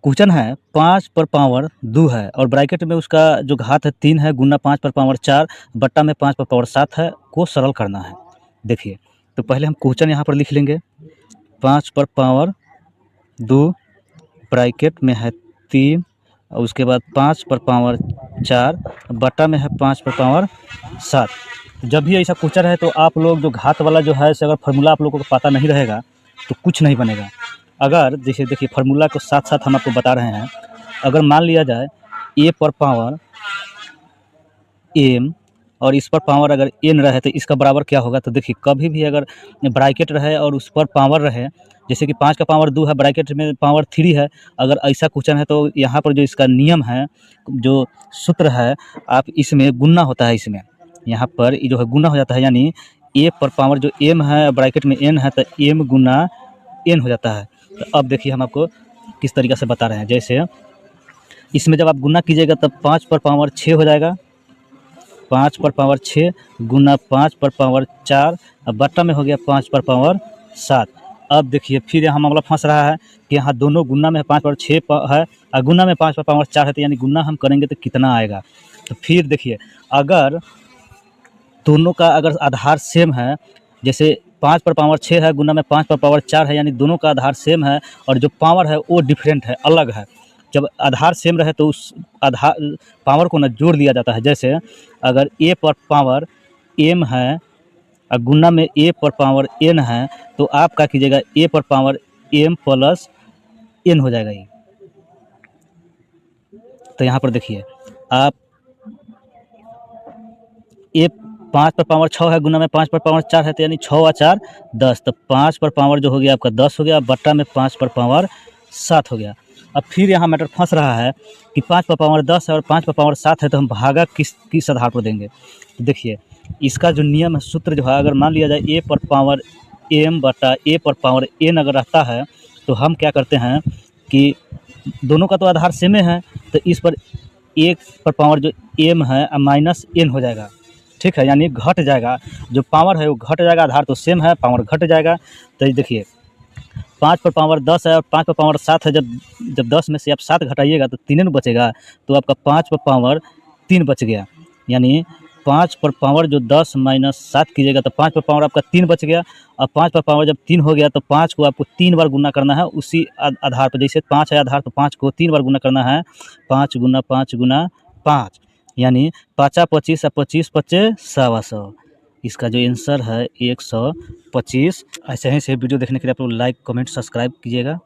Question है 5 पर power 2 है और ब्रैकेट में उसका जो घात है 3 है गुना 5 पर पावर 4 बट्टा में 5 पर पावर 7 है को सरल करना है। देखिए तो पहले हम क्वेश्चन यहाँ पर लिख लेंगे 5 पर पावर 2 ब्रैकेट में है 3 और उसके बाद 5 पर पावर 4 बट्टा में है 5 पर पावर 7। जब भी ऐसा क्वेश्चन है तो आप लोग जो घात वाला जो है अगर फार्मूला आप लोगों को पता नहीं रहेगा तो कुछ नहीं बनेगा। अगर जैसे देखिए फार्मूला को साथ साथ हम आपको बता रहे हैं। अगर मान लिया जाए ए पर पावर एम और इस पर पावर अगर एन रहे तो इसका बराबर क्या होगा। तो देखिए कभी भी अगर ब्रैकेट रहे और उस पर पावर रहे, जैसे कि 5 का पावर 2 है ब्रैकेट में पावर 3 है, अगर ऐसा क्वेश्चन है तो यहाँ पर जो इसका नियम है, जो सूत्र है, आप इसमें गुना होता है। इसमें यहाँ पर जो है गुना हो जाता है, यानी ए पर पावर जो एम है ब्रैकेट में एन है तो एम गुना एन हो जाता है। तो अब देखिए हम आपको किस तरीक़े से बता रहे हैं। जैसे इसमें जब आप गुना कीजिएगा तब 5 पर पावर 6 हो जाएगा, 5 पर पावर 6 गुना 5 पर पावर 4 और बट्टा में हो गया 5 पर पावर 7। अब देखिए फिर यहाँ मामला फंस रहा है कि यहाँ दोनों गुना में 5 पर 6 है और गुना में 5 पर पावर 4 है, तो यानी गुना हम करेंगे तो कितना आएगा। तो फिर देखिए अगर दोनों का अगर आधार सेम है, जैसे 5 पर पावर 6 है गुना में 5 पर पावर 4 है, यानी दोनों का आधार सेम है और जो पावर है वो डिफरेंट है, अलग है। जब आधार सेम रहे तो उस आधार पावर को ना जोड़ दिया जाता है। जैसे अगर ए पर पावर एम है और गुना में ए पर पावर एन है तो आप क्या कीजिएगा, ए पर पावर एम प्लस एन हो जाएगा ये। तो यहाँ पर देखिए आप ए 5 पर पावर 6 है गुना में 5 पर पावर 4 है, तो यानी 6 और 4 10, तो 5 पर पावर जो हो गया आपका 10 हो गया, बट्टा में 5 पर पावर 7 हो गया। अब फिर यहाँ मैटर फंस रहा है कि 5 पर पावर 10 है और 5 पर पावर 7 है, तो हम भागा किस आधार पर देंगे। तो देखिए इसका जो नियम है, सूत्र जो है, अगर मान लिया जाए ए पर पावर एम बटा ए पर पावर एन अगर रहता है तो हम क्या करते हैं कि दोनों का तो आधार सेम है, तो इस पर एक पर पावर जो एम है माइनस एन हो जाएगा, ठीक है, यानी घट जाएगा। जो पावर है वो घट जाएगा, आधार तो सेम है, पावर घट जाएगा। तो देखिए 5 पर पावर 10 है और 5 पर पावर 7 है, जब 10 में से आप 7 घटाइएगा तो 3 बचेगा, तो आपका 5 पर पावर 3 बच गया। यानी 5 पर पावर जो 10 माइनस 7 कीजिएगा तो 5 पर पावर आपका 3 बच गया। और 5 पर पावर जब 3 हो गया तो 5 को आपको 3 बार गुना करना है उसी आधार पर। जैसे 5 है आधार तो 5 को 3 बार गुना करना है, 5 गुना 5 गुना 5, यानी 5 25 और 25 पच्चे 100। इसका जो आंसर है 125। ऐसे ही से वीडियो देखने के लिए आप लोग लाइक कमेंट सब्सक्राइब कीजिएगा।